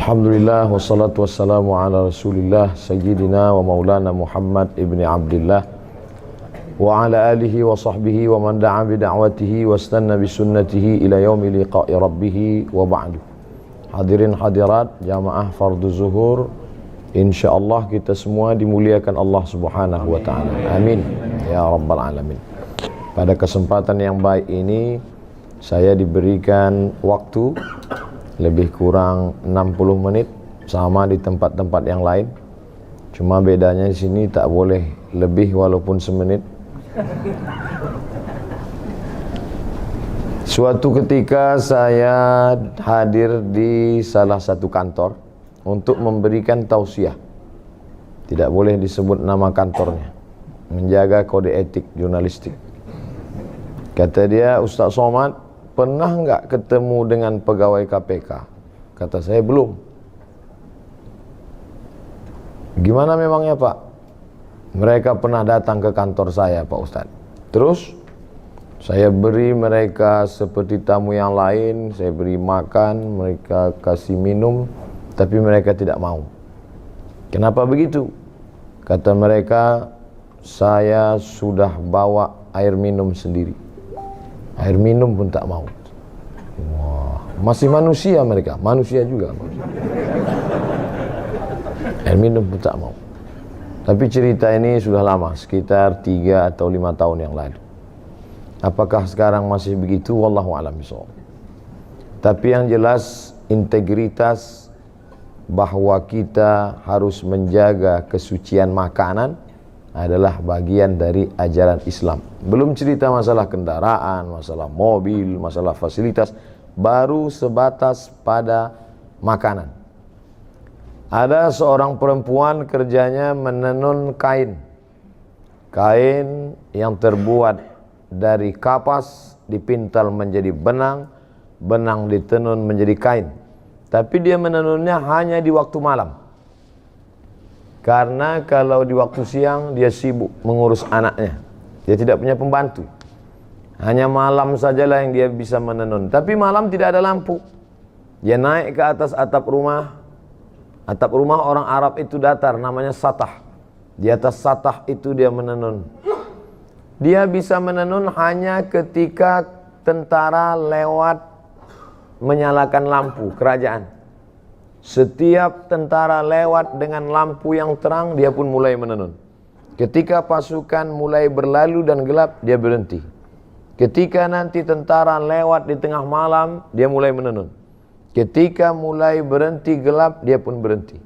Alhamdulillah wassalatu wassalamu ala rasulillah sayyidina wa maulana Muhammad ibni Abdillah wa ala alihi wa sahbihi wa man da'a bida'watihi wa istanna bisunnatihi ila yaumi liqa'i rabbih wa ba'du. Hadirin hadirat jamaah fardu zuhur, insyaallah kita semua dimuliakan Allah Subhanahu wa taala. Amin ya rabbal alamin. Pada kesempatan yang baik ini saya diberikan waktu lebih kurang 60 menit sama di tempat-tempat yang lain. Cuma bedanya di sini tak boleh lebih walaupun semenit. Suatu ketika saya hadir di salah satu kantor untuk memberikan tausiah. Tidak boleh disebut nama kantornya, menjaga kode etik jurnalistik. Kata dia, Ustaz Somad, pernah enggak ketemu dengan pegawai KPK? Kata saya, belum. Gimana memangnya Pak? Mereka pernah datang ke kantor saya Pak Ustadz. Terus saya beri mereka seperti tamu yang lain, saya beri makan, mereka kasih minum, tapi mereka tidak mau. Kenapa begitu? Kata mereka, saya sudah bawa air minum sendiri. Air minum pun tak mau. Wah, masih manusia mereka, manusia juga. Air minum pun tak mau. Tapi cerita ini sudah lama, sekitar 3 atau 5 tahun yang lalu. Apakah sekarang masih begitu? Wallahu a'lam bishawab. Tapi yang jelas integritas bahwa kita harus menjaga kesucian makanan adalah bagian dari ajaran Islam. Belum cerita masalah kendaraan, masalah mobil, masalah fasilitas, baru sebatas pada makanan. Ada seorang perempuan kerjanya menenun kain. Kain yang terbuat dari kapas dipintal menjadi benang, benang ditenun menjadi kain. Tapi dia menenunnya hanya di waktu malam. Karena kalau di waktu siang dia sibuk mengurus anaknya. Dia tidak punya pembantu. Hanya malam sajalah yang dia bisa menenun. Tapi malam tidak ada lampu. Dia naik ke atas atap rumah. Atap rumah orang Arab itu datar, namanya satah. Di atas satah itu dia menenun. Dia bisa menenun hanya ketika tentara lewat menyalakan lampu kerajaan. Setiap tentara lewat dengan lampu yang terang, dia pun mulai menenun. Ketika pasukan mulai berlalu dan gelap, dia berhenti. Ketika nanti tentara lewat di tengah malam, dia mulai menenun. Ketika mulai berhenti gelap, dia pun berhenti.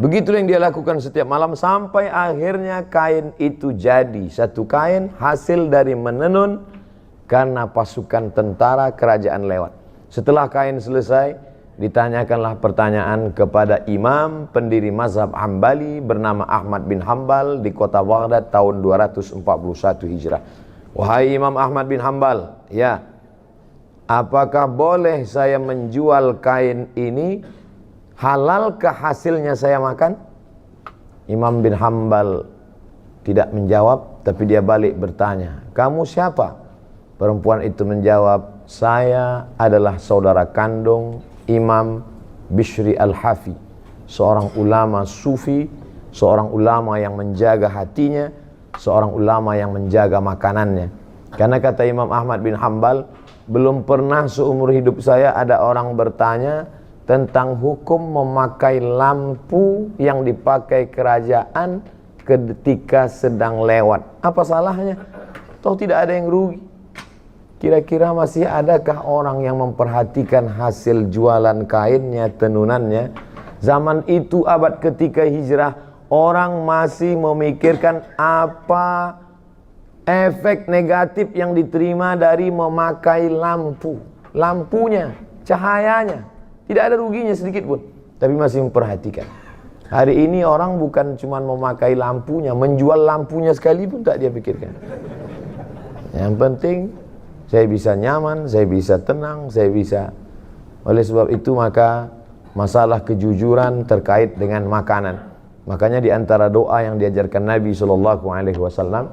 Begitulah yang dia lakukan setiap malam sampai akhirnya kain itu jadi satu kain hasil dari menenun karena pasukan tentara kerajaan lewat. Setelah kain selesai, ditanyakanlah pertanyaan kepada imam pendiri mazhab Hambali bernama Ahmad bin Hambal di kota Baghdad tahun 241 Hijrah. Wahai Imam Ahmad bin Hambal, ya, apakah boleh saya menjual kain ini? Halalkah hasilnya saya makan? Imam bin Hambal tidak menjawab, tapi dia balik bertanya, kamu siapa? Perempuan itu menjawab, saya adalah saudara kandung Imam Bishri Al-Hafi, seorang ulama sufi, seorang ulama yang menjaga hatinya, seorang ulama yang menjaga makanannya. Karena kata Imam Ahmad bin Hambal, belum pernah seumur hidup saya ada orang bertanya tentang hukum memakai lampu yang dipakai kerajaan ketika sedang lewat. Apa salahnya? Toh tidak ada yang rugi. Kira-kira masih adakah orang yang memperhatikan hasil jualan kainnya, tenunannya? Zaman itu abad ketiga hijrah, orang masih memikirkan apa efek negatif yang diterima dari memakai lampu. Lampunya, cahayanya, tidak ada ruginya sedikit pun, tapi masih memperhatikan. Hari ini orang bukan cuma memakai lampunya, menjual lampunya sekalipun tak dia pikirkan. Yang penting saya bisa nyaman, saya bisa tenang, saya bisa. Oleh sebab itu maka masalah kejujuran terkait dengan makanan. Makanya di antara doa yang diajarkan Nabi SAW,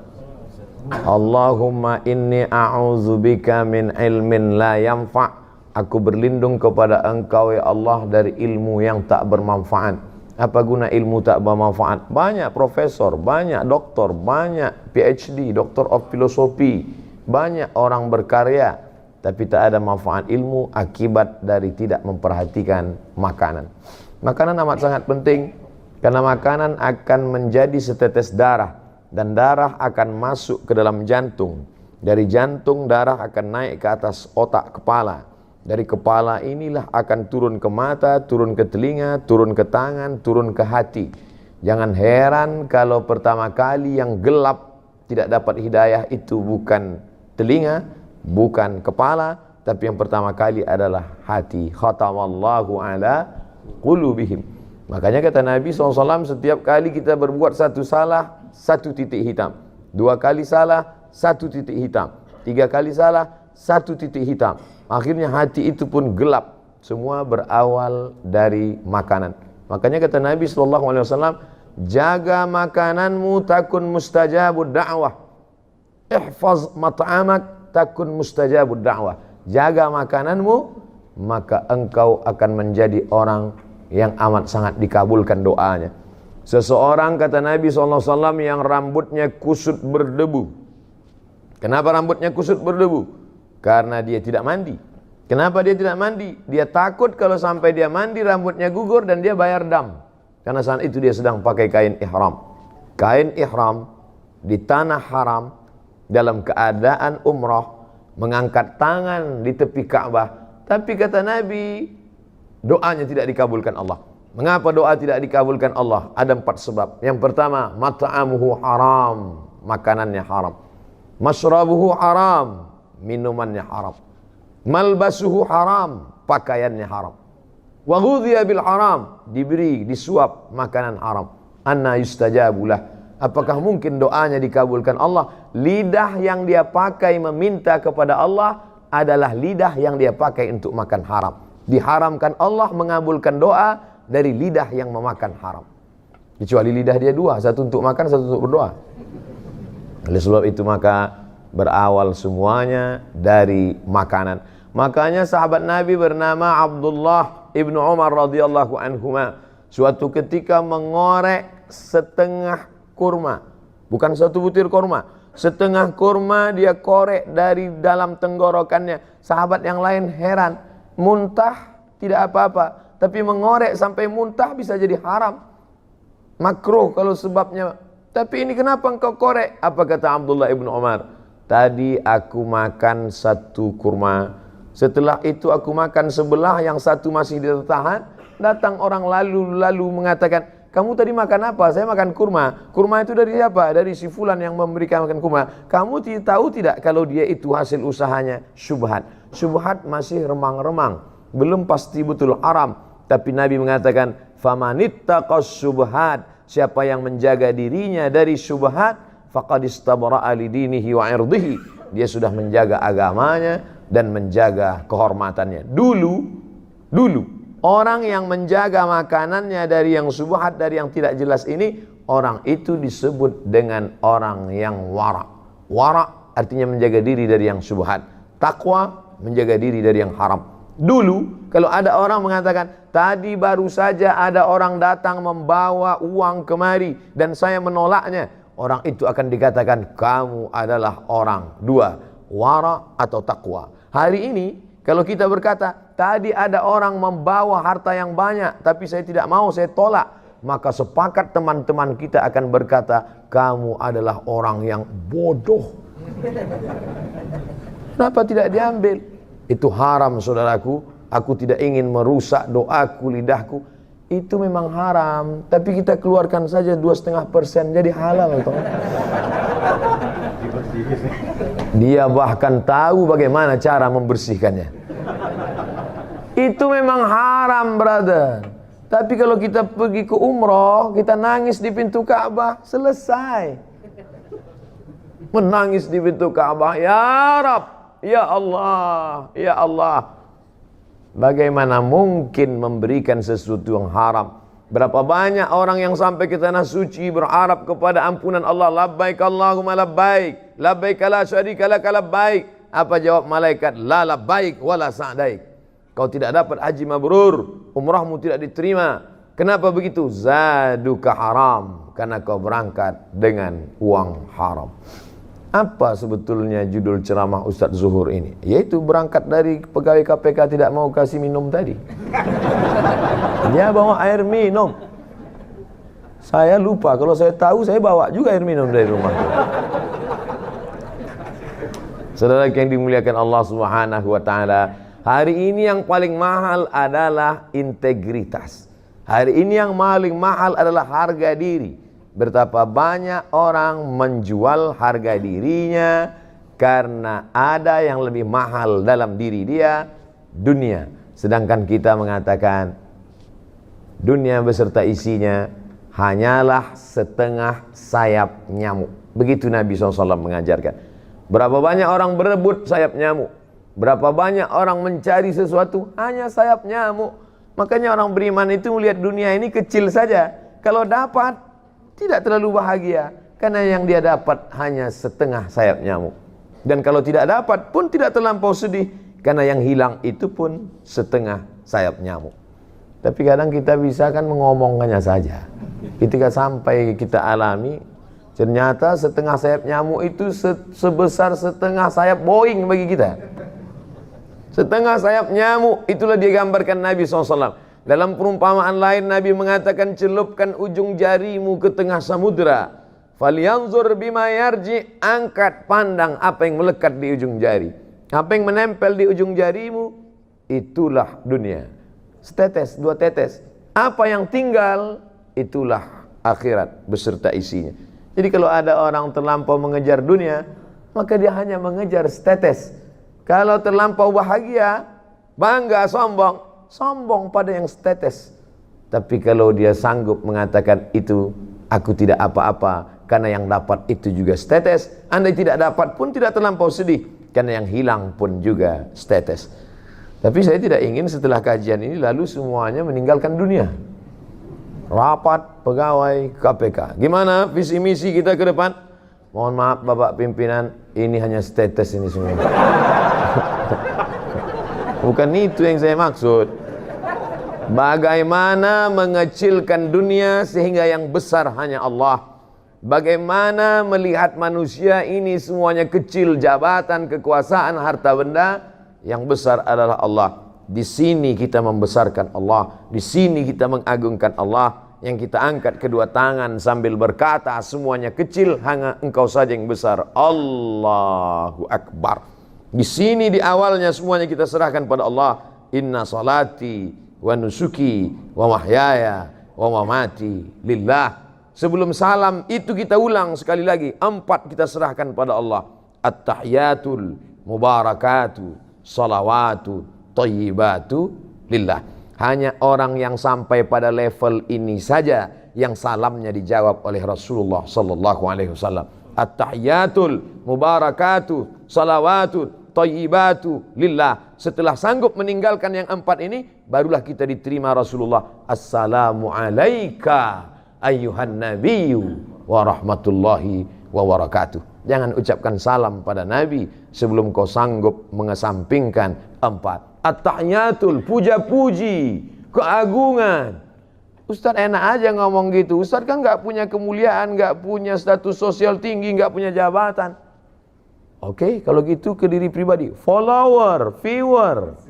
Allahumma inni a'udzubika min ilmin la yanfa' Aku berlindung kepada Engkau ya Allah dari ilmu yang tak bermanfaat. Apa guna ilmu tak bermanfaat? Banyak profesor, banyak doktor, banyak PhD, Doctor of Philosophy, banyak orang berkarya, tapi tak ada manfaat ilmu akibat dari tidak memperhatikan makanan. Makanan amat sangat penting, karena makanan akan menjadi setetes darah, dan darah akan masuk ke dalam jantung. Dari jantung darah akan naik ke atas otak kepala. Dari kepala inilah akan turun ke mata, turun ke telinga, turun ke tangan, turun ke hati. Jangan heran kalau pertama kali yang gelap tidak dapat hidayah itu bukan telinga, bukan kepala, tapi yang pertama kali adalah hati. Khatamallahu ala qulubihim. Makanya kata Nabi SAW, setiap kali kita berbuat satu salah, satu titik hitam. 2 kali salah, 1 titik hitam. 3 kali salah, 1 titik hitam. Akhirnya hati itu pun gelap. Semua berawal dari makanan. Makanya kata Nabi SAW, jaga makananmu takun mustajabud da'wah. Ihfaz mat'amak takun mustajabud da'wah. Jaga makananmu, maka engkau akan menjadi orang yang amat sangat dikabulkan doanya. Seseorang kata Nabi SAW yang rambutnya kusut berdebu. Kenapa rambutnya kusut berdebu? Karena dia tidak mandi. Kenapa dia tidak mandi? Dia takut kalau sampai dia mandi rambutnya gugur dan dia bayar dam. Karena saat itu dia sedang pakai kain ihram. Kain ihram di tanah haram dalam keadaan umrah, mengangkat tangan di tepi Ka'bah. Tapi kata Nabi, doanya tidak dikabulkan Allah. Mengapa doa tidak dikabulkan Allah? Ada 4 sebab. Yang pertama, mat'amuhu haram, makanannya haram. Mashrabuhu haram, minumannya haram. Malbasuhu haram, pakaiannya haram. Wa ghudhiya bil haram, diberi, disuap makanan haram. Anna yustajabulah. Apakah mungkin doanya dikabulkan Allah? Lidah yang dia pakai meminta kepada Allah adalah lidah yang dia pakai untuk makan haram. Diharamkan Allah mengabulkan doa dari lidah yang memakan haram. Kecuali lidah dia 2, satu untuk makan, satu untuk berdoa. Oleh sebab itu maka berawal semuanya dari makanan. Makanya sahabat Nabi bernama Abdullah ibnu Umar radhiyallahu anhuma suatu ketika mengorek setengah kurma, bukan satu butir kurma, setengah kurma dia korek dari dalam tenggorokannya. Sahabat yang lain heran, muntah tidak apa-apa, tapi mengorek sampai muntah bisa jadi haram, makruh kalau sebabnya. Tapi ini kenapa engkau korek? Apa kata Abdullah ibnu Umar? Tadi aku makan 1 kurma, setelah itu aku makan sebelah, yang 1 masih tertahan. Datang orang lalu mengatakan, kamu tadi makan apa? Saya makan kurma. Kurma itu dari siapa? Dari si fulan yang memberikan makan kurma. Kamu tahu tidak kalau dia itu hasil usahanya? Syubhat. Syubhat masih remang-remang, belum pasti betul haram. Tapi Nabi mengatakan, famanittaqas syubhat, siapa yang menjaga dirinya dari syubhat, faqad istabra'a lidinihi wa 'irdihi, dia sudah menjaga agamanya dan menjaga kehormatannya. Dulu orang yang menjaga makanannya dari yang syubhat, dari yang tidak jelas ini, orang itu disebut dengan orang yang wara'. Wara' artinya menjaga diri dari yang syubhat. Taqwa menjaga diri dari yang haram. Dulu kalau ada orang mengatakan, tadi baru saja ada orang datang membawa uang kemari dan saya menolaknya, orang itu akan dikatakan kamu adalah orang 2, wara atau takwa. Hari ini kalau kita berkata, tadi ada orang membawa harta yang banyak tapi saya tidak mau, saya tolak, maka sepakat teman-teman kita akan berkata, kamu adalah orang yang bodoh. Kenapa tidak diambil? Itu haram saudaraku. Aku tidak ingin merusak doaku, lidahku. Itu memang haram, tapi kita keluarkan saja 2,5% jadi halal toh. Dia bahkan tahu bagaimana cara membersihkannya. Itu memang haram, brother. Tapi kalau kita pergi ke umroh, kita nangis di pintu Ka'bah, selesai. Menangis di pintu Ka'bah, ya Rab, ya Allah, ya Allah. Bagaimana mungkin memberikan sesuatu yang haram? Berapa banyak orang yang sampai ke tanah suci berharap kepada ampunan Allah, labbaik Allahumma labbaik, labbaik la syarika lak labbaik. Apa jawab malaikat? La labbaik wala sa'daik. Kau tidak dapat haji mabrur, umrahmu tidak diterima. Kenapa begitu? Zaduka haram, karena kau berangkat dengan uang haram. Apa sebetulnya judul ceramah Ustadz Zuhur ini? Yaitu berangkat dari pegawai KPK tidak mau kasih minum tadi. Dia bawa air minum. Saya lupa, kalau saya tahu saya bawa juga air minum dari rumah. Saudara yang dimuliakan Allah Subhanahu wa taala, hari ini yang paling mahal adalah integritas. Hari ini yang paling mahal adalah harga diri. Betapa banyak orang menjual harga dirinya karena ada yang lebih mahal dalam diri dia, dunia. Sedangkan kita mengatakan dunia beserta isinya hanyalah setengah sayap nyamuk. Begitu Nabi SAW mengajarkan. Berapa banyak orang berebut sayap nyamuk, berapa banyak orang mencari sesuatu hanya sayap nyamuk. Makanya orang beriman itu melihat dunia ini kecil saja. Kalau dapat tidak terlalu bahagia, karena yang dia dapat hanya setengah sayap nyamuk. Dan kalau tidak dapat pun tidak terlampau sedih, karena yang hilang itu pun setengah sayap nyamuk. Tapi kadang kita bisa kan mengomongkannya saja. Ketika sampai kita alami, ternyata setengah sayap nyamuk itu sebesar setengah sayap Boeing bagi kita. Setengah sayap nyamuk, itulah digambarkan Nabi SAW. Dalam perumpamaan lain Nabi mengatakan, celupkan ujung jarimu ke tengah samudra, falyanzur bima yarji, angkat pandang apa yang melekat di ujung jari. Apa yang menempel di ujung jarimu, itulah dunia. Setetes, dua tetes. Apa yang tinggal, itulah akhirat beserta isinya. Jadi kalau ada orang terlampau mengejar dunia, maka dia hanya mengejar setetes. Kalau terlampau bahagia, bangga, sombong pada yang setetes. Tapi kalau dia sanggup mengatakan itu, aku tidak apa-apa, karena yang dapat itu juga setetes. Andai tidak dapat pun tidak terlampau sedih, karena yang hilang pun juga setetes. Tapi saya tidak ingin setelah kajian ini lalu semuanya meninggalkan dunia. Rapat pegawai KPK. Gimana visi misi kita ke depan? Mohon maaf Bapak pimpinan, ini hanya status ini semua. Bukan itu yang saya maksud. Bagaimana mengecilkan dunia sehingga yang besar hanya Allah. Bagaimana melihat manusia ini semuanya kecil, jabatan, kekuasaan, harta benda, yang besar adalah Allah. Di sini kita membesarkan Allah, di sini kita mengagungkan Allah. Yang kita angkat kedua tangan sambil berkata, semuanya kecil, hanya Engkau saja yang besar. Allahu Akbar. Di sini di awalnya semuanya kita serahkan pada Allah. Inna salati wa nusuki wa mahyaya wa mamati lillah. Sebelum salam itu kita ulang sekali lagi, 4 kita serahkan pada Allah. At-tahiyatul mubarakatu salawatu thayyibatu lillah. Hanya orang yang sampai pada level ini saja yang salamnya dijawab oleh Rasulullah sallallahu alaihi wasallam. At-tahiyatul mubarakatu salawatu thayyibatu lillah. Setelah sanggup meninggalkan yang 4 ini, barulah kita diterima Rasulullah. Assalamu alayka ayyuhan nabiyyu wa rahmatullahi wa barakatuh. Jangan ucapkan salam pada Nabi sebelum kau sanggup mengesampingkan 4. At-tahiyatul, puja-puji, keagungan. Ustaz enak aja ngomong gitu. Ustaz kan gak punya kemuliaan, gak punya status sosial tinggi, gak punya jabatan. Oke, kalau gitu ke diri pribadi, follower, viewer.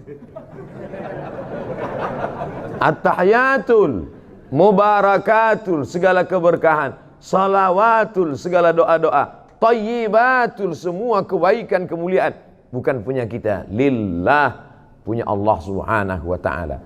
At-tahiyatul mubarakatul, segala keberkahan. Salawatul, segala doa-doa. Thayyibatul, semua kebaikan, kemuliaan. Bukan punya kita, lillah, punya Allah Subhanahu wa ta'ala.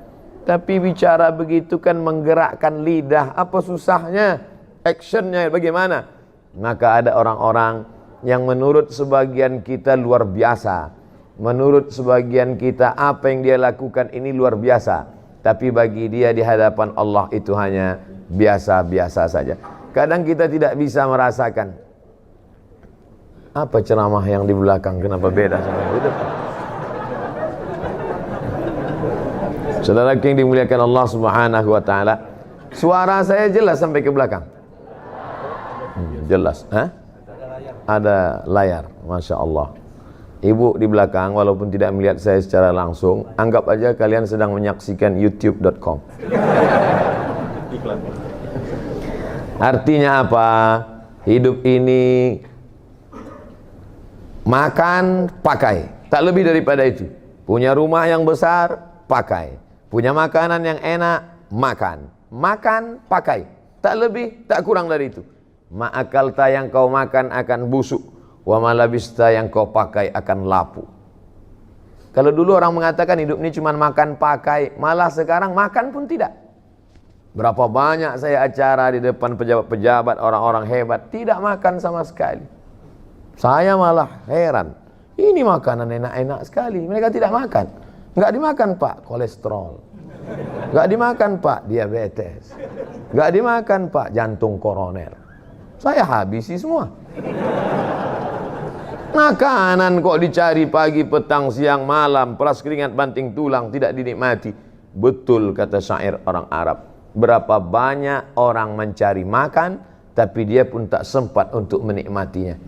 Tapi bicara begitu kan menggerakkan lidah. Apa susahnya? Actionnya bagaimana? Maka ada orang-orang yang menurut sebagian kita luar biasa. Menurut sebagian kita apa yang dia lakukan ini luar biasa. Tapi bagi dia di hadapan Allah itu hanya biasa-biasa saja. Kadang kita tidak bisa merasakan. Apa ceramah yang di belakang? Kenapa beda sama yang di depan? Saudara yang dimuliakan Allah Subhanahu wa ta'ala, suara saya jelas sampai ke belakang? Jelas. Ada layar, Masya Allah. Ibu di belakang, walaupun tidak melihat saya secara langsung, anggap aja kalian sedang menyaksikan youtube.com. Artinya apa? Hidup ini makan, pakai, tak lebih daripada itu. Punya rumah yang besar, pakai. Punya makanan yang enak, makan. Makan, pakai, tak lebih, tak kurang dari itu. Ma'akalta yang kau makan akan busuk, wa malabista yang kau pakai akan lapu. Kalau dulu orang mengatakan hidup ini cuma makan pakai, malah sekarang makan pun tidak. Berapa banyak saya acara di depan pejabat-pejabat, orang-orang hebat, tidak makan sama sekali. Saya malah heran, ini makanan enak-enak sekali, mereka tidak makan. Enggak dimakan Pak, kolesterol. Enggak dimakan Pak, diabetes. Enggak dimakan Pak, jantung koroner. Saya habisi semua. Makanan kok dicari pagi, petang, siang, malam, peras keringat, banting tulang, tidak dinikmati. Betul kata syair orang Arab. Berapa banyak orang mencari makan, tapi dia pun tak sempat untuk menikmatinya.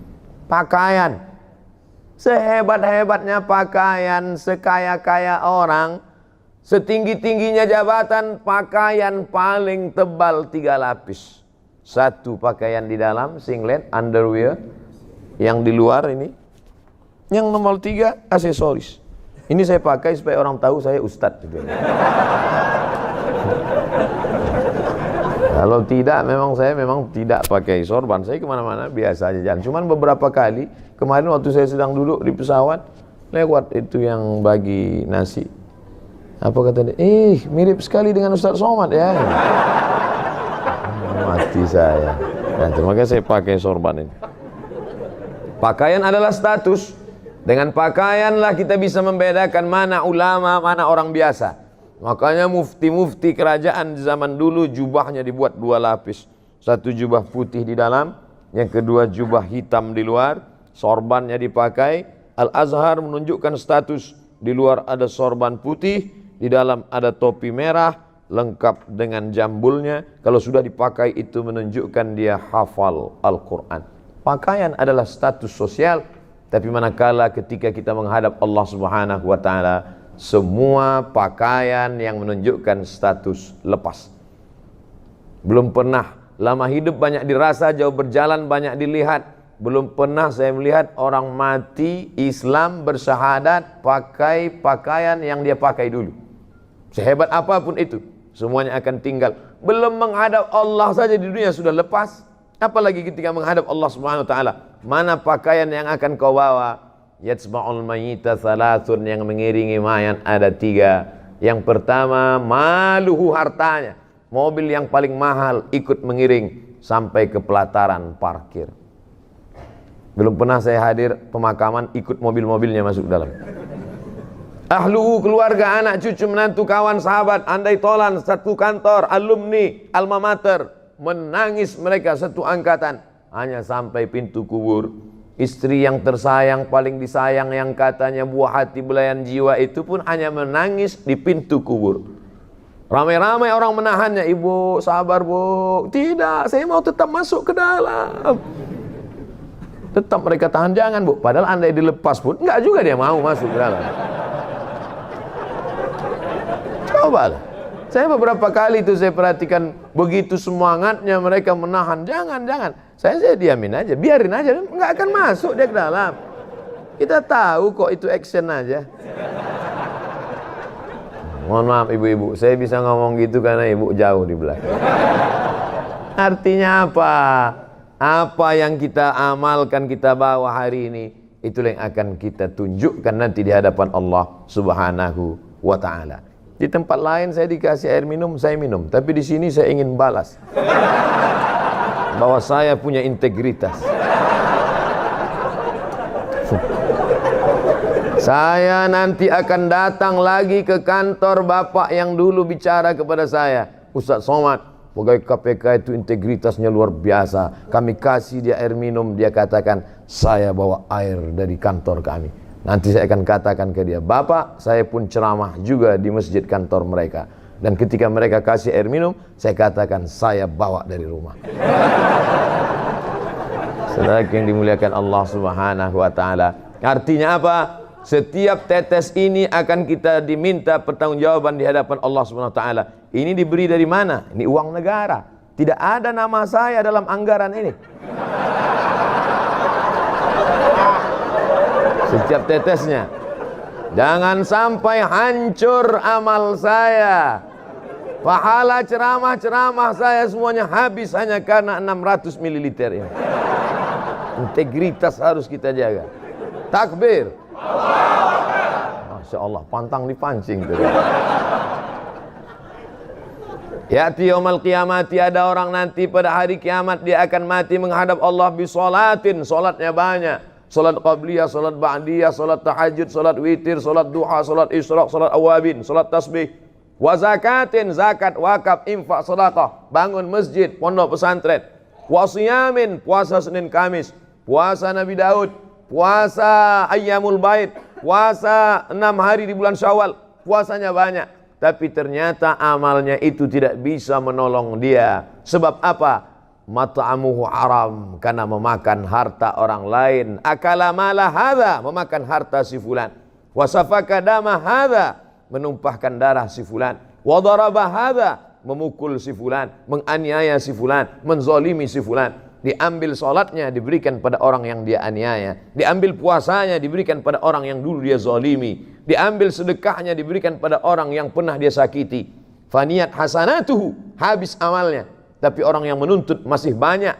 Pakaian, sehebat-hebatnya pakaian, sekaya-kaya orang, setinggi-tingginya jabatan, pakaian paling tebal 3 lapis. Satu pakaian di dalam, singlet, underwear. Yang di luar ini. Yang nomor 3 aksesoris. Ini saya pakai supaya orang tahu saya ustadz gitu. Kalau tidak, saya memang tidak pakai sorban. Saya kemana-mana biasa aja jalan. Cuman beberapa kali, kemarin waktu saya sedang duduk di pesawat, lewat itu yang bagi nasi. Apa kata dia? Mirip sekali dengan Ustadz Somad ya. Mati saya. Nah, makanya saya pakai sorban ini. Pakaian adalah status. Dengan pakaianlah kita bisa membedakan mana ulama, mana orang biasa. Makanya mufti-mufti kerajaan zaman dulu jubahnya dibuat 2 lapis. Satu jubah putih di dalam, yang kedua jubah hitam di luar. Sorbannya dipakai. Al-Azhar menunjukkan status. Di luar ada sorban putih, di dalam ada topi merah, lengkap dengan jambulnya. Kalau sudah dipakai itu menunjukkan dia hafal Al-Quran. Pakaian adalah status sosial, tapi manakala ketika kita menghadap Allah Subhanahu wa taala, semua pakaian yang menunjukkan status lepas. Belum pernah lama hidup banyak dirasa, jauh berjalan banyak dilihat. Belum pernah saya melihat orang mati Islam bersyahadat pakai pakaian yang dia pakai dulu. Sehebat apapun itu, semuanya akan tinggal. Belum menghadap Allah saja di dunia sudah lepas. Apalagi ketika menghadap Allah Subhanahu wa taala, mana pakaian yang akan kau bawa? Yatsma'ul mayyita thalathun, yang mengiringi mayat ada 3. Yang pertama, maluhu, hartanya. Mobil yang paling mahal ikut mengiring sampai ke pelataran parkir. Belum pernah saya hadir pemakaman ikut mobil-mobilnya masuk dalam. Ahluhu, keluarga, anak, cucu, menantu, kawan, sahabat, andai tolan, satu kantor, alumni, alma mater. Menangis mereka satu angkatan hanya sampai pintu kubur. Istri yang tersayang, paling disayang, yang katanya buah hati belayan jiwa, itu pun hanya menangis di pintu kubur. Ramai-ramai orang menahannya. Ibu sabar bu. Tidak, saya mau tetap masuk ke dalam. Tetap mereka tahan, jangan bu. Padahal andai dilepas pun enggak juga dia mau masuk ke dalam. Coba lah. Saya beberapa kali itu saya perhatikan, begitu semangatnya mereka menahan. Jangan. Saya diamin aja, biarin aja, nggak akan masuk dia ke dalam. Kita tahu kok itu action aja. Mohon maaf ibu-ibu, saya bisa ngomong gitu karena ibu jauh di belakang. Artinya apa? Apa yang kita amalkan, kita bawa hari ini, itulah yang akan kita tunjukkan nanti di hadapan Allah Subhanahu wa ta'ala. Di tempat lain saya dikasih air minum, saya minum. Tapi di sini saya ingin balas bahwa saya punya integritas. Saya nanti akan datang lagi ke kantor bapak yang dulu bicara kepada saya. Ustadz Somad, pegawai KPK itu integritasnya luar biasa. Kami kasih dia air minum, dia katakan, saya bawa air dari kantor kami. Nanti saya akan katakan ke dia, Bapak, saya pun ceramah juga di masjid kantor mereka. Dan ketika mereka kasih air minum, saya katakan, saya bawa dari rumah. Saudara yang dimuliakan Allah Subhanahu wa ta'ala, Artinya apa? Setiap tetes ini akan kita diminta pertanggungjawaban di hadapan Allah Subhanahu wa taala. Ini diberi dari mana? Ini uang negara. Tidak ada nama saya dalam anggaran ini. Setiap tetesnya. Jangan sampai hancur amal saya. Pahala ceramah-ceramah saya semuanya habis hanya karena 600 ml ini. Integritas harus kita jaga. Takbir. Masya Allah, pantang dipancing. Ya'ti yaumal qiyamati, ada orang nanti pada hari kiamat dia akan mati menghadap Allah bisolatin, solatnya banyak. Solat qabliyah, solat ba'diyah, solat tahajud, solat witir, solat duha, solat isyraq, solat awabin, solat tasbih. Wa zakatin, zakat, wakaf, infak, sedekah, bangun masjid, pondok pesantren. Wa siyamin, puasa Senin Kamis, puasa Nabi Daud, puasa Ayyamul Bait, puasa 6 hari di bulan Syawal, puasanya banyak. Tapi ternyata amalnya itu tidak bisa menolong dia. Sebab apa? Mat'amuhu haram, karena memakan harta orang lain. Akala mala hadza, memakan harta si fulan. Wa safaka dama hadza, menumpahkan darah si fulan. Wa daraba hadza, memukul si fulan, menganiaya si fulan, menzalimi si fulan. Diambil salatnya diberikan pada orang yang dia aniaya, diambil puasanya diberikan pada orang yang dulu dia zalimi, diambil sedekahnya diberikan pada orang yang pernah dia sakiti. Faniyat hasanatuhu, habis amalnya, tapi orang yang menuntut masih banyak.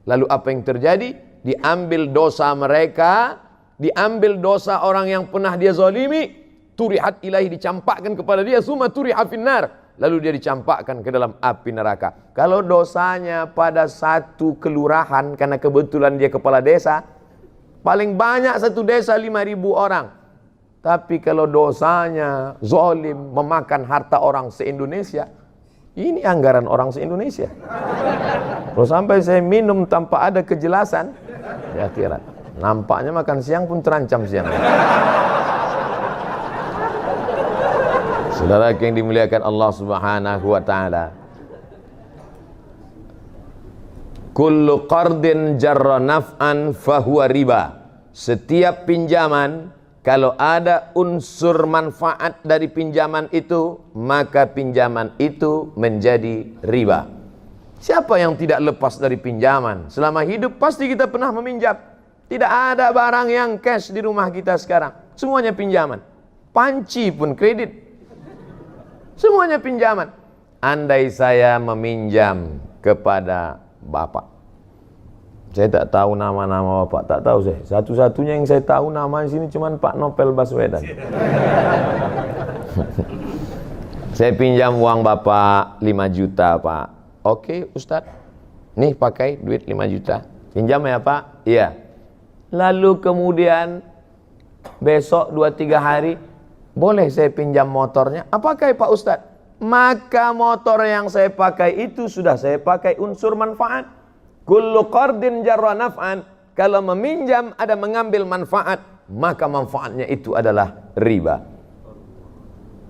Lalu apa yang terjadi? Diambil dosa mereka, diambil dosa orang yang pernah dia zalimi, turihat ilahi, dicampakkan kepada dia, summa turiha finnar, lalu dia dicampakkan ke dalam api neraka. Kalau dosanya pada satu kelurahan, karena kebetulan dia kepala desa, paling banyak satu desa 5.000 orang. Tapi kalau dosanya zalim, memakan harta orang se-Indonesia, ini anggaran orang se-Indonesia. Kalau sampai saya minum tanpa ada kejelasan, ya akhirat. Nampaknya makan siang pun terancam siang. Saudara yang dimuliakan Allah Subhanahu wa taala. Kullu qardin jarra naf'an fahuwa riba. Setiap pinjaman kalau ada unsur manfaat dari pinjaman itu, maka pinjaman itu menjadi riba. Siapa yang tidak lepas dari pinjaman? Selama hidup pasti kita pernah meminjam. Tidak ada barang yang cash di rumah kita sekarang. Semuanya pinjaman. Panci pun kredit. Semuanya pinjaman. Andai saya meminjam kepada Bapak, saya tak tahu nama-nama Bapak, tak tahu saya. Satu-satunya yang saya tahu nama di sini cuma Pak Novel Baswedan. Saya pinjam uang Bapak 5 juta Pak. Oke Ustadz, nih pakai duit 5 juta. Pinjam ya Pak? Iya. Lalu kemudian besok 2-3 hari, boleh saya pinjam motornya? Apakah Pak Ustadz? Maka motor yang saya pakai itu sudah saya pakai unsur manfaat. Kullu qardin jarra naf'an, kalau meminjam ada mengambil manfaat, maka manfaatnya itu adalah riba.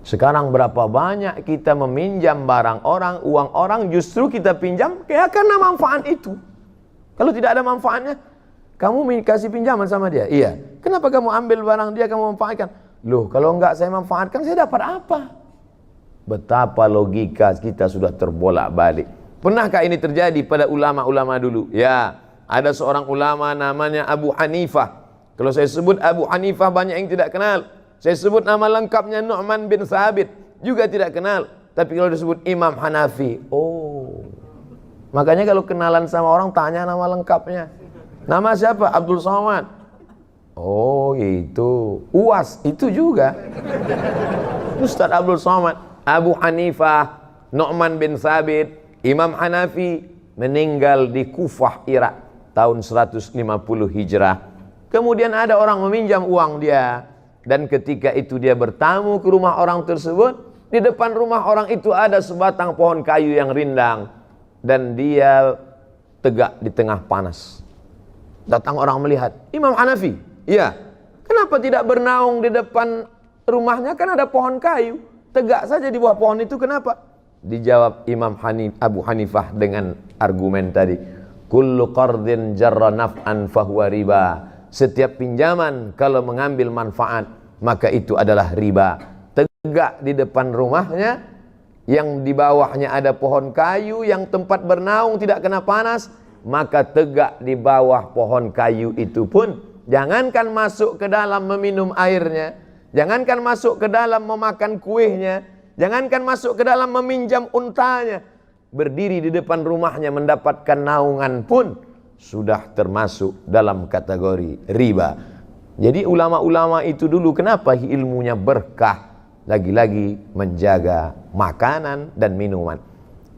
Sekarang berapa banyak kita meminjam barang orang, uang orang, justru kita pinjam karena manfaat itu. Kalau tidak ada manfaatnya, kamu kasih pinjaman sama dia. Iya. Kenapa kamu ambil barang dia, kamu manfaatkan? Loh, kalau enggak saya manfaatkan, saya dapat apa? Betapa logika kita sudah terbolak-balik. Pernahkah ini terjadi pada ulama-ulama dulu? Ya, ada seorang ulama namanya Abu Hanifah. Kalau saya sebut Abu Hanifah banyak yang tidak kenal. Saya sebut nama lengkapnya Nu'man bin Thabit, juga tidak kenal. Tapi kalau disebut Imam Hanafi, oh. Makanya kalau kenalan sama orang tanya nama lengkapnya. Nama siapa? Abdul Somad. Oh itu UAS, itu juga Ustaz Abdul Somad. Abu Hanifah, Nu'man bin Thabit, Imam Hanafi meninggal di Kufah, Irak tahun 150 Hijrah. Kemudian ada orang meminjam uang dia, dan ketika itu dia bertamu ke rumah orang tersebut. Di depan rumah orang itu ada sebatang pohon kayu yang rindang, dan dia tegak di tengah panas. Datang orang melihat, Imam Hanafi, iya, kenapa tidak bernaung di depan rumahnya? Kan ada pohon kayu, tegak saja di bawah pohon itu, kenapa? Dijawab Abu Hanifah dengan argumen tadi, kullu qardin jarra naf'an fahuwa riba. Setiap pinjaman kalau mengambil manfaat, maka itu adalah riba. Tegak di depan rumahnya, yang di bawahnya ada pohon kayu, yang tempat bernaung tidak kena panas, maka tegak di bawah pohon kayu itu pun, jangankan masuk ke dalam meminum airnya, jangankan masuk ke dalam memakan kuehnya, jangankan masuk ke dalam meminjam untanya, berdiri di depan rumahnya mendapatkan naungan pun sudah termasuk dalam kategori riba. Jadi ulama-ulama itu dulu kenapa ilmunya berkah? Lagi-lagi menjaga makanan dan minuman.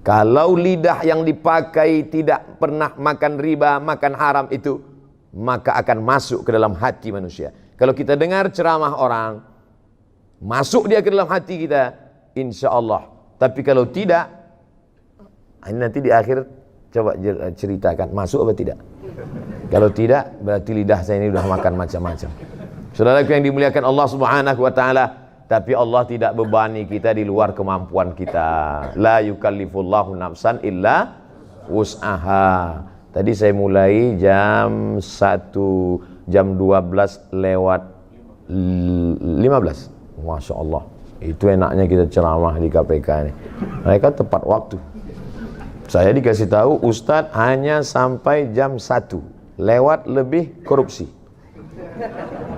Kalau lidah yang dipakai tidak pernah makan riba, makan haram itu, maka akan masuk ke dalam hati manusia. Kalau kita dengar ceramah orang, masuk dia ke dalam hati kita, insya Allah. Tapi kalau tidak, ini nanti di akhir coba ceritakan, masuk apa tidak. Kalau tidak, berarti lidah saya ini sudah makan macam-macam. Saudaraku yang dimuliakan Allah Subhanahu wa taala, tapi Allah tidak bebani kita di luar kemampuan kita. La yukallifullahu nafsan illa wus'aha. Tadi saya mulai jam 1, jam 12 lewat 15. Masya Allah. Itu enaknya kita ceramah di KPK ini. Mereka tepat waktu. Saya dikasih tahu Ustadz hanya sampai jam 1. Lewat lebih korupsi.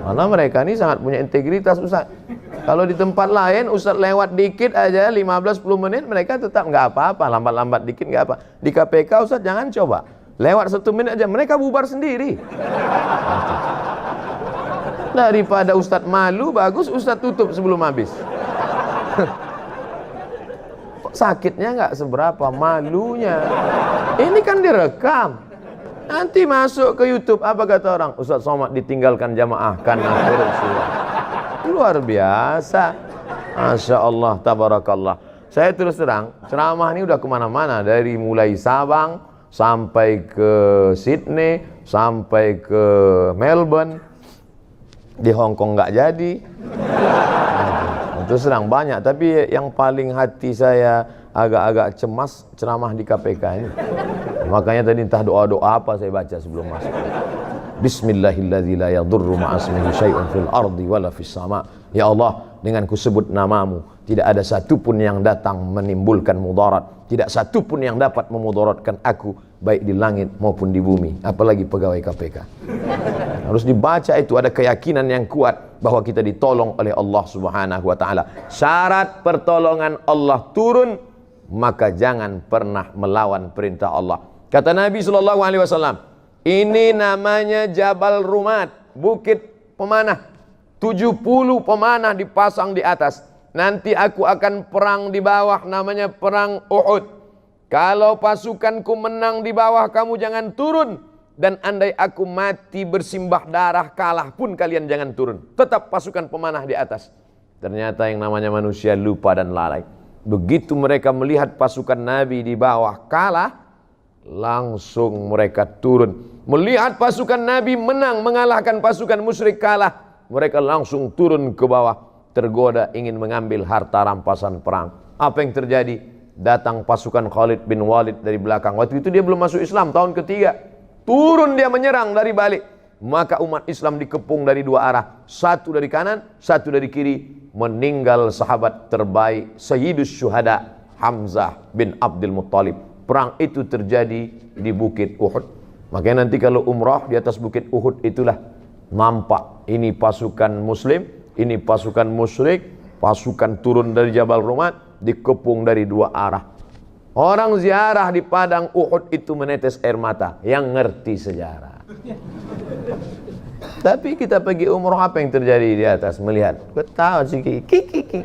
Karena mereka ini sangat punya integritas Ustadz. Kalau di tempat lain Ustadz lewat dikit aja 15-10 menit mereka tetap nggak apa-apa, lambat-lambat dikit nggak apa. Di KPK Ustadz jangan coba lewat 1 menit aja mereka bubar sendiri. Daripada Ustadz malu, bagus Ustadz tutup sebelum habis. Sakitnya nggak seberapa, malunya. Ini kan direkam. Nanti masuk ke YouTube, apa kata orang? Ustadz Somad ditinggalkan jamaah karena korupsi. Luar biasa. Masya Allah, tabarakallah. Saya terus terang, ceramah ini udah kemana-mana. Dari mulai Sabang, sampai ke Sydney, sampai ke Melbourne. Di Hong Kong nggak jadi. Terus terang banyak. Tapi yang paling hati saya agak-agak cemas ceramah di KPK ini. Makanya tadi entah doa-doa apa saya baca sebelum masuk. Bismillahilladzi la yadurru ma'asmihi syai'un fil ardi wala fis sama'. Ya Allah, dengan kusebut namamu, tidak ada satupun yang datang menimbulkan mudarat, tidak satupun yang dapat memudaratkan aku, baik di langit maupun di bumi, apalagi pegawai KPK. Harus dibaca itu, ada keyakinan yang kuat bahwa kita ditolong oleh Allah Subhanahu wa taala. Syarat pertolongan Allah turun, maka jangan pernah melawan perintah Allah. Kata Nabi sallallahu alaihi wasallam, ini namanya Jabal Rumat, bukit pemanah. 70 pemanah dipasang di atas. Nanti aku akan perang di bawah, namanya perang Uhud. Kalau pasukanku menang di bawah, kamu jangan turun. Dan andai aku mati bersimbah darah, kalah pun kalian jangan turun. Tetap pasukan pemanah di atas. Ternyata yang namanya manusia lupa dan lalai. Begitu mereka melihat pasukan Nabi di bawah kalah, langsung mereka turun. Melihat pasukan Nabi menang, mengalahkan pasukan musyrik kalah, mereka langsung turun ke bawah, tergoda ingin mengambil harta rampasan perang. Apa yang terjadi? Datang pasukan Khalid bin Walid dari belakang. Waktu itu dia belum masuk Islam, tahun ketiga. Turun dia menyerang dari balik. Maka umat Islam dikepung dari dua arah. Satu dari kanan, satu dari kiri. Meninggal sahabat terbaik, Sayyidus Syuhada, Hamzah bin Abdul Muttalib. Perang itu terjadi di Bukit Uhud. Makanya nanti kalau umrah di atas Bukit Uhud itulah nampak. Ini pasukan muslim, ini pasukan musyrik, pasukan turun dari Jabal Rumat, dikepung dari dua arah. Orang ziarah di padang Uhud itu menetes air mata, yang ngerti sejarah. Tapi kita pergi umrah, apa yang terjadi di atas? Melihat, ketawa si Kiki.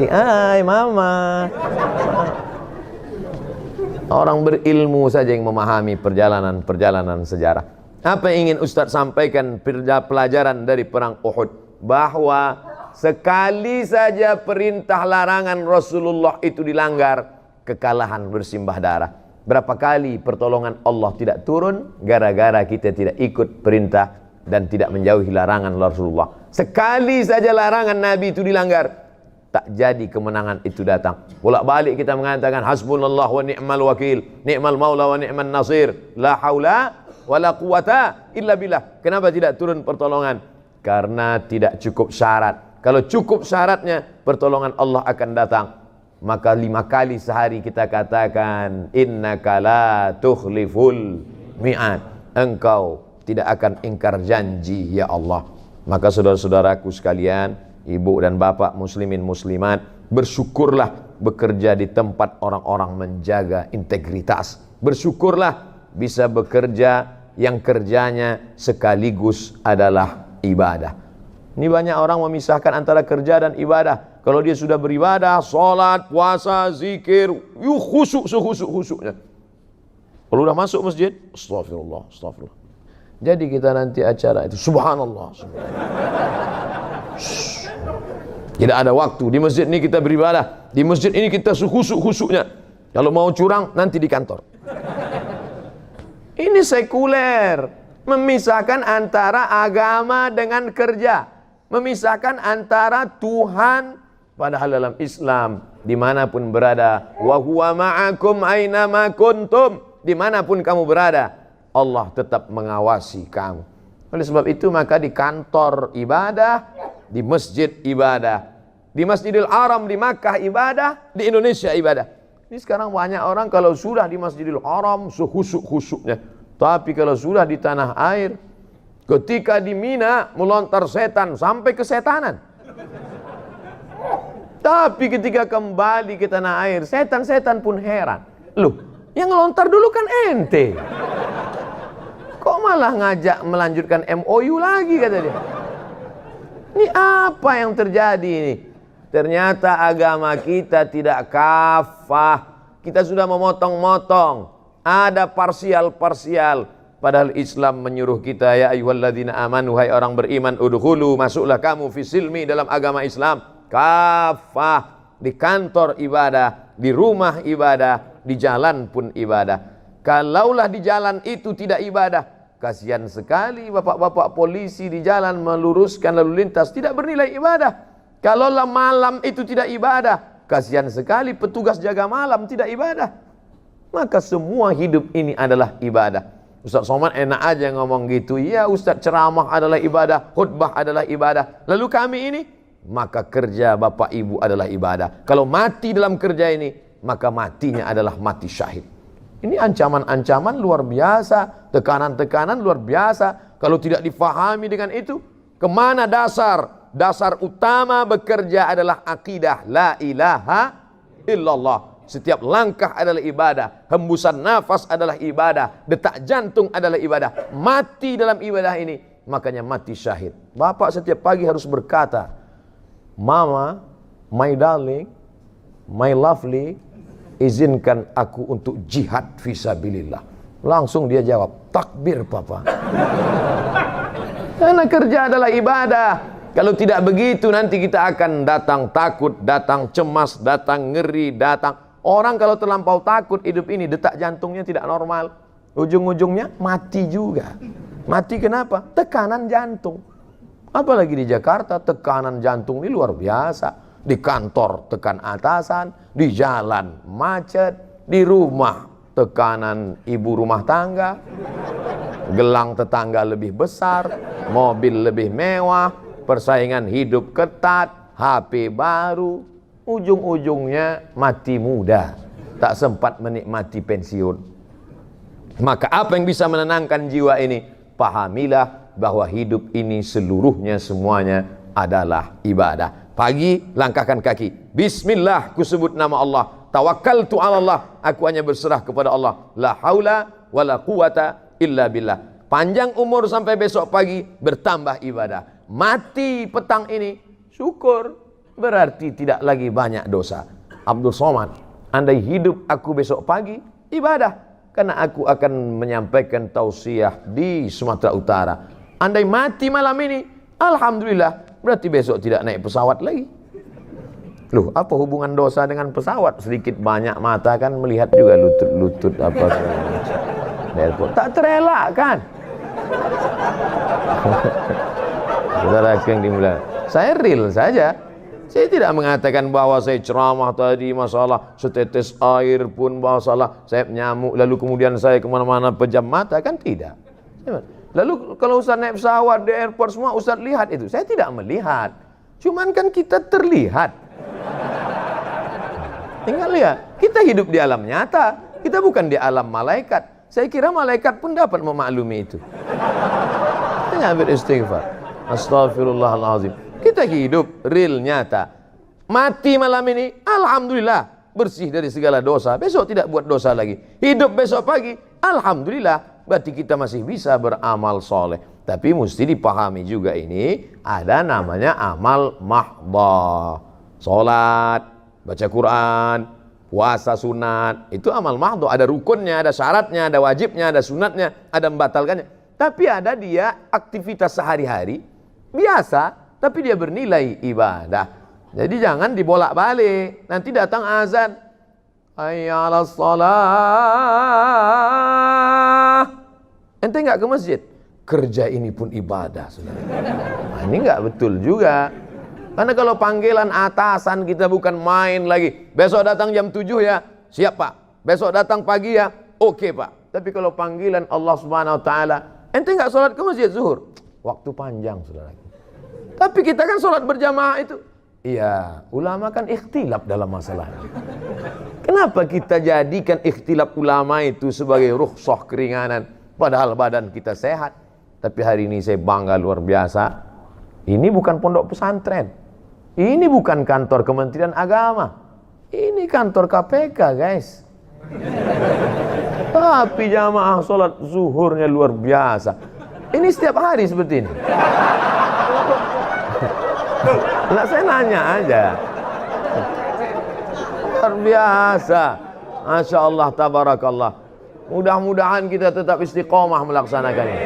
Hai mama. Orang berilmu saja yang memahami perjalanan sejarah. Apa yang ingin Ustadz sampaikan pelajaran dari perang Uhud? Bahwa sekali saja perintah larangan Rasulullah itu dilanggar, kekalahan bersimbah darah. Berapa kali pertolongan Allah tidak turun gara-gara kita tidak ikut perintah dan tidak menjauhi larangan Rasulullah. Sekali saja larangan Nabi itu dilanggar, tak jadi kemenangan itu datang. Bolak-balik kita mengatakan hasbunallah wa ni'mal wakil, ni'mal maula wa ni'man nasir, la haula wala quwata illa billah. Kenapa tidak turun pertolongan? Karena tidak cukup syarat. Kalau cukup syaratnya, pertolongan Allah akan datang. Maka 5 kali sehari kita katakan, innaka la tukhliful mi'ad. Engkau tidak akan ingkar janji, ya Allah. Maka saudara-saudaraku sekalian, ibu dan bapak muslimin muslimat, bersyukurlah bekerja di tempat orang-orang menjaga integritas. Bersyukurlah bisa bekerja yang kerjanya sekaligus adalah ibadah. Ini banyak orang memisahkan antara kerja dan ibadah. Kalau dia sudah beribadah, sholat, puasa, zikir, khusyuk sekhusyuk-khusyuknya. Kalau udah masuk masjid, astagfirullah, astagfirullah. Jadi kita nanti acara itu, subhanallah, subhanallah. Tidak ada waktu. Di masjid ini kita beribadah. Di masjid ini kita khusyuk-khusyuknya. Kalau mau curang, nanti di kantor. Ini sekuler. Memisahkan antara agama dengan kerja. Memisahkan antara Tuhan. Padahal dalam Islam, dimanapun berada, wa huwa ma'akum aynama kuntum. Dimanapun kamu berada, Allah tetap mengawasi kamu. Oleh sebab itu maka di kantor ibadah, di masjid ibadah, di Masjidil Haram di Makkah ibadah, di Indonesia ibadah. Ini sekarang banyak orang kalau sudah di Masjidil Haram sehusyuk-husyuknya, tapi kalau sudah di tanah air, ketika di Mina melontar setan sampai kesetanan. Tapi ketika kembali ke tanah air, setan-setan pun heran. Loh, yang ngelontar dulu kan ente. Kok malah ngajak melanjutkan MOU lagi, kata dia. Ini apa yang terjadi ini? Ternyata agama kita tidak kafah. Kita sudah memotong-motong. Ada parsial-parsial. Padahal Islam menyuruh kita, ya ayyuhalladzina amanu, hai orang beriman, udkhulu, masuklah kamu fi silmi, dalam agama Islam. Kafah. Di kantor ibadah, di rumah ibadah, di jalan pun ibadah. Kalaulah di jalan itu tidak ibadah, kasihan sekali bapak-bapak polisi di jalan meluruskan lalu lintas, tidak bernilai ibadah. Kalaulah malam itu tidak ibadah, kasihan sekali petugas jaga malam tidak ibadah. Maka semua hidup ini adalah ibadah. Ustaz Somad enak aja ngomong gitu. Ya Ustaz, ceramah adalah ibadah, khutbah adalah ibadah. Lalu kami ini, maka kerja bapak ibu adalah ibadah. Kalau mati dalam kerja ini, maka matinya adalah mati syahid. Ini ancaman-ancaman luar biasa, tekanan-tekanan luar biasa. Kalau tidak difahami dengan itu, kemana dasar? Dasar utama bekerja adalah akidah la ilaha illallah. Setiap langkah adalah ibadah, hembusan nafas adalah ibadah, detak jantung adalah ibadah. Mati dalam ibadah ini, makanya mati syahid. Bapak setiap pagi harus berkata, Mama, my darling, my lovely, izinkan aku untuk jihad fisabilillah. Langsung dia jawab, takbir papa. Karena kerja adalah ibadah. Kalau tidak begitu nanti kita akan datang takut, datang cemas, datang ngeri, datang. Orang kalau terlampau takut hidup ini, detak jantungnya tidak normal. Ujung-ujungnya mati juga. Mati kenapa? Tekanan jantung. Apalagi di Jakarta, tekanan jantung ini luar biasa. Di kantor tekan atasan, di jalan macet, di rumah tekanan ibu rumah tangga, gelang tetangga lebih besar, mobil lebih mewah, persaingan hidup ketat, HP baru, ujung-ujungnya mati muda, tak sempat menikmati pensiun. Maka apa yang bisa menenangkan jiwa ini? Pahamilah bahwa hidup ini seluruhnya semuanya adalah ibadah. Pagi langkahkan kaki, bismillah, ku sebut nama Allah, tawakkaltu ala Allah, aku hanya berserah kepada Allah, la haula wala quwata illa billah. Panjang umur sampai besok pagi, bertambah ibadah. Mati petang ini, syukur, berarti tidak lagi banyak dosa. Abdul Somad, andai hidup aku besok pagi, ibadah, karena aku akan menyampaikan tausiah di Sumatera Utara. Andai mati malam ini, alhamdulillah, berarti besok tidak naik pesawat lagi. Loh, apa hubungan dosa dengan pesawat? Sedikit banyak mata kan melihat juga lutut-lutut apa airport. Tak terelakkan. Saudara yang dimulai, saya real saja. Saya tidak mengatakan bahwa saya ceramah tadi masalah setetes air pun masalah saya nyamuk lalu kemudian saya kemana-mana pejam mata, kan tidak. Lalu kalau Ustaz naik pesawat di airport semua Ustaz lihat itu. Saya tidak melihat. Cuman kan kita terlihat. Tinggal lihat. Kita hidup di alam nyata. Kita bukan di alam malaikat. Saya kira malaikat pun dapat memaklumi itu. Kita beristighfar. Astaghfirullahaladzim. Kita hidup real nyata. Mati malam ini, alhamdulillah, bersih dari segala dosa. Besok tidak buat dosa lagi. Hidup besok pagi, alhamdulillah, berarti kita masih bisa beramal soleh. Tapi mesti dipahami juga ini, ada namanya amal mahdhah. Salat, baca Quran, puasa sunat, itu amal mahdhah. Ada rukunnya, ada syaratnya, ada wajibnya, ada sunatnya, ada membatalkannya. Tapi ada dia aktivitas sehari-hari biasa, tapi dia bernilai ibadah. Jadi jangan dibolak-balik. Nanti datang azan, hayya 'alas shalah, ente nggak ke masjid. Kerja ini pun ibadah, saudara. Nah, ini nggak betul juga. Karena kalau panggilan atasan kita bukan main lagi. Besok datang jam 7 ya, siap Pak. Besok datang pagi ya, oke Pak. Tapi kalau panggilan Allah Subhanahu Wa Taala, ente nggak sholat ke masjid zuhur, waktu panjang saudara. Tapi kita kan sholat berjamaah itu. Iya, ulama kan ikhtilaf dalam masalah ini. Kenapa kita jadikan ikhtilaf ulama itu sebagai rukhsah keringanan, padahal badan kita sehat? Tapi hari ini saya bangga luar biasa. Ini bukan pondok pesantren. Ini bukan kantor Kementerian Agama. Ini kantor KPK, guys. Tapi jamaah sholat zuhurnya luar biasa. Ini setiap hari seperti ini. Nah, saya nanya aja. Luar biasa. Masya Allah, tabarakallah. Mudah-mudahan kita tetap istiqomah melaksanakan ini.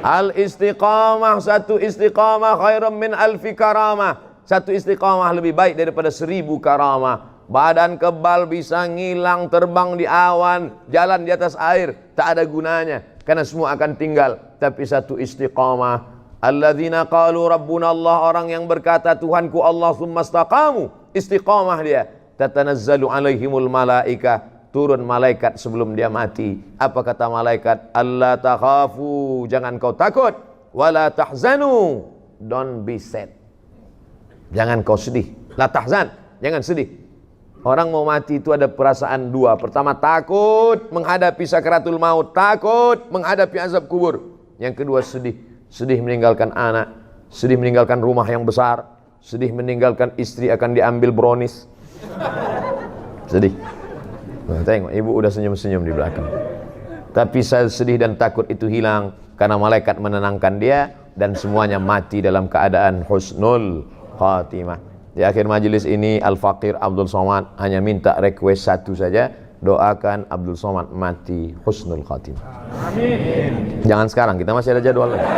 Al-istiqamah, satu istiqamah khairum min alfi karamah. Satu istiqamah lebih baik daripada 1000 karamah. Badan kebal bisa ngilang, terbang di awan, jalan di atas air, tak ada gunanya, karena semua akan tinggal. Tapi satu istiqamah, alladzina qalu rabbuna Allah, orang yang berkata Tuhanku Allah, tsumma istaqamu, istiqamah dia, tatanazzalu alaihimul malaikah, turun malaikat sebelum dia mati. Apa kata malaikat? Allah takhafu, jangan kau takut, wala tahzanu, don't be sad, jangan kau sedih. La tahzan, jangan sedih. Orang mau mati itu ada perasaan dua. Pertama, takut menghadapi sakaratul maut, takut menghadapi azab kubur. Yang kedua, sedih. Sedih meninggalkan anak, sedih meninggalkan rumah yang besar, sedih meninggalkan istri akan diambil brownies. Sedih. Nah, tengok, ibu udah senyum-senyum di belakang. Tapi sedih dan takut itu hilang karena malaikat menenangkan dia dan semuanya mati dalam keadaan husnul khatimah. Di akhir majelis ini Al-Faqir Abdul Somad hanya minta request satu saja, doakan Abdul Somad mati husnul khatimah. Amin. Jangan sekarang, kita masih ada jadwal lagi.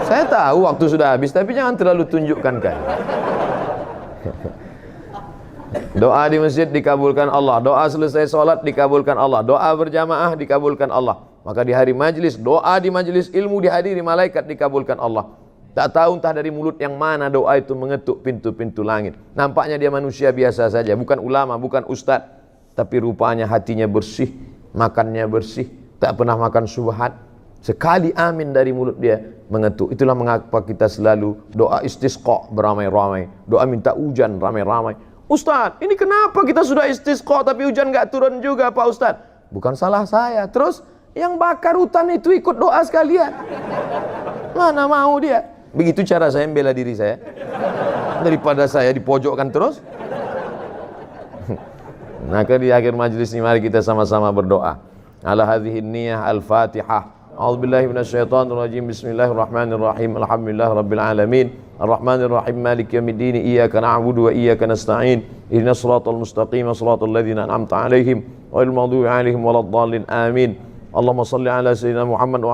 Saya tahu waktu sudah habis, tapi jangan terlalu tunjukkan kan. Doa di masjid dikabulkan Allah, doa selesai sholat dikabulkan Allah, doa berjamaah dikabulkan Allah. Maka di hari majlis, doa di majlis ilmu dihadiri malaikat dikabulkan Allah. Tak tahu entah dari mulut yang mana doa itu mengetuk pintu-pintu langit. Nampaknya dia manusia biasa saja, bukan ulama, bukan ustadz, tapi rupanya hatinya bersih, makannya bersih, tak pernah makan syubhat. Sekali amin dari mulut dia mengetuk. Itulah mengapa kita selalu doa istisqa beramai-ramai, doa minta hujan ramai-ramai. Ustadz, ini kenapa kita sudah istisqa tapi hujan gak turun juga Pak Ustadz? Bukan salah saya. Terus yang bakar hutan itu ikut doa sekalian. Mana mau dia? Begitu cara saya membela diri saya, daripada saya dipojokkan terus. Maka di akhir majlis ini mari kita sama-sama berdoa. Ala hadhihi niyyah al-Fatihah. A'udzubillahi minasyaitonir rajim. Bismillahirrahmanirrahim. Alhamdulillahirabbil alamin. Arrahmanirrahim. Maliki yaumiddin. Iyyaka na'budu wa iyyaka nasta'in. Ihdinas siratal mustaqim. Shiratal ladzina an'amta 'alaihim ghairil maghdubi 'alaihim waladdallin. Amin. Allahumma shalli ala sayyidina Muhammad wa